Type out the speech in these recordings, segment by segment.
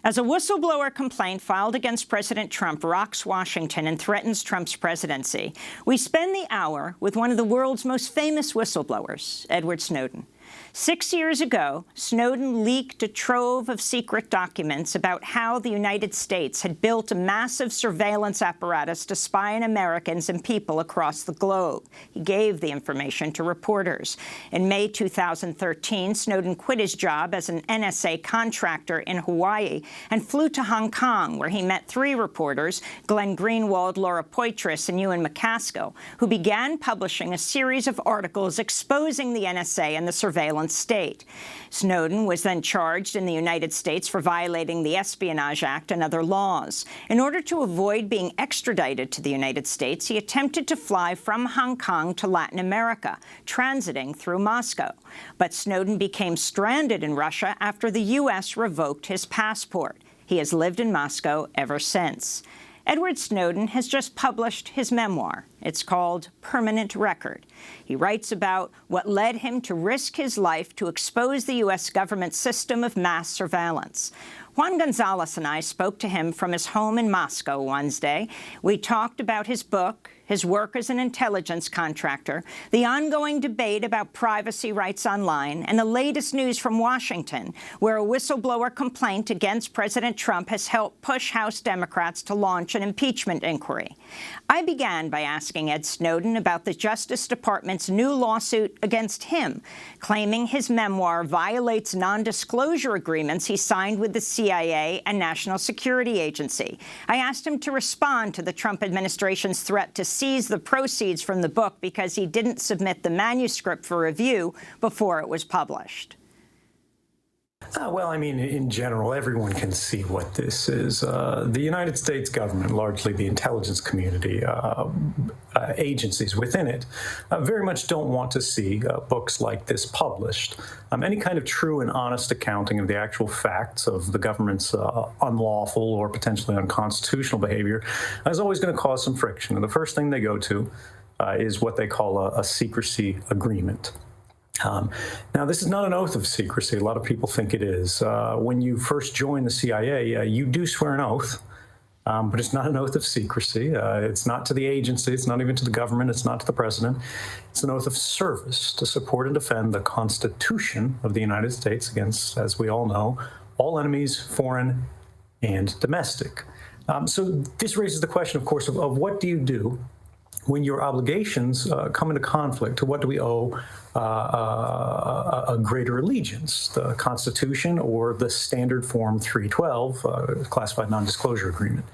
As a whistleblower complaint filed against President Trump rocks Washington and threatens Trump's presidency, we spend the hour with one of the world's most famous whistleblowers, Edward Snowden. 6 years ago, Snowden leaked a trove of secret documents about how the United States had built a massive surveillance apparatus to spy on Americans and people across the globe. He gave the information to reporters. In May 2013, Snowden quit his job as an NSA contractor in Hawaii and flew to Hong Kong, where he met 3 reporters, Glenn Greenwald, Laura Poitras, and Ewan MacAskill, who began publishing a series of articles exposing the NSA and the surveillance state. Snowden was then charged in the United States for violating the Espionage Act and other laws. In order to avoid being extradited to the United States, he attempted to fly from Hong Kong to Latin America, transiting through Moscow. But Snowden became stranded in Russia after the U.S. revoked his passport. He has lived in Moscow ever since. Edward Snowden has just published his memoir. It's called Permanent Record. He writes about what led him to risk his life to expose the U.S. government system of mass surveillance. Juan González and I spoke to him from his home in Moscow Wednesday. We talked about his book, his work as an intelligence contractor, the ongoing debate about privacy rights online, and the latest news from Washington, where a whistleblower complaint against President Trump has helped push House Democrats to launch an impeachment inquiry. I began by asking Ed Snowden about the Justice Department's new lawsuit against him, claiming his memoir violates non-disclosure agreements he signed with the CIA and National Security Agency. I asked him to respond to the Trump administration's threat to seize the proceeds from the book because he didn't submit the manuscript for review before it was published. Well, I mean, in general, everyone can see what this is. The United States government, largely the intelligence community, agencies within it, very much don't want to see books like this published. Any kind of true and honest accounting of the actual facts of the government's unlawful or potentially unconstitutional behavior is always going to cause some friction. And the first thing they go to is what they call a secrecy agreement. Now, this is not an oath of secrecy. A lot of people think it is. When you first join the CIA, you do swear an oath, but it's not an oath of secrecy. It's not to the agency. It's not even to the government. It's not to the president. It's an oath of service to support and defend the Constitution of the United States against, as we all know, all enemies, foreign and domestic. So this raises the question, of course, of what do you do when your obligations come into conflict? To what do we owe a greater allegiance, the Constitution or the standard Form 312, classified non-disclosure agreement?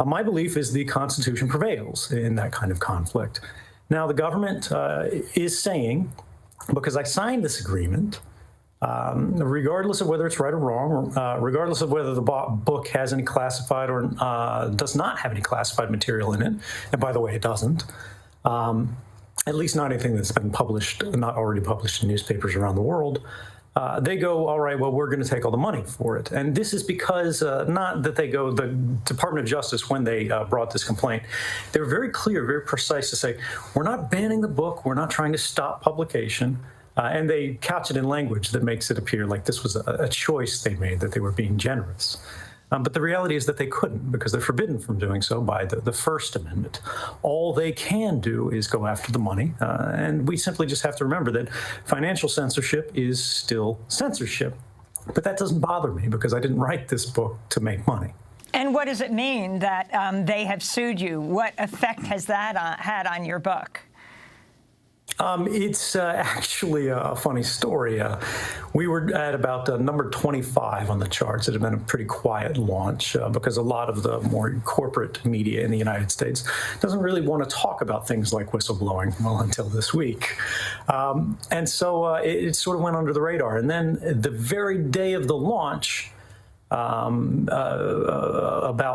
My belief is the Constitution prevails in that kind of conflict. Now, the government is saying, because I signed this agreement, regardless of whether it's right or wrong, regardless of whether the book has any classified or does not have any classified material in it, and by the way, it doesn't, at least not anything that's been published, not already published in newspapers around the world, they go, all right, well, we're going to take all the money for it. And this is because, not that they go, the Department of Justice, when they brought this complaint, they were very clear, very precise to say, we're not banning the book, we're not trying to stop publication. And they couch it in language that makes it appear like this was a choice they made, that they were being generous. But the reality is that they couldn't, because they're forbidden from doing so by the First Amendment. All they can do is go after the money. And we simply just have to remember that financial censorship is still censorship. But that doesn't bother me, because I didn't write this book to make money. And what does it mean that they have sued you? What effect has that had on your book? It's actually a funny story. We were at about number 25 on the charts. It had been a pretty quiet launch because a lot of the more corporate media in the United States doesn't really want to talk about things like whistleblowing, well, until this week. And so it sort of went under the radar. And then the very day of the launch, about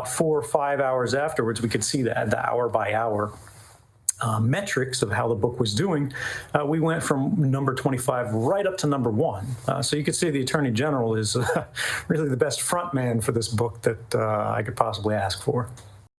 4 or 5 hours afterwards, we could see the hour by hour metrics of how the book was doing. We went from number 25 right up to number 1. So you could see the Attorney General is really the best front man for this book that I could possibly ask for.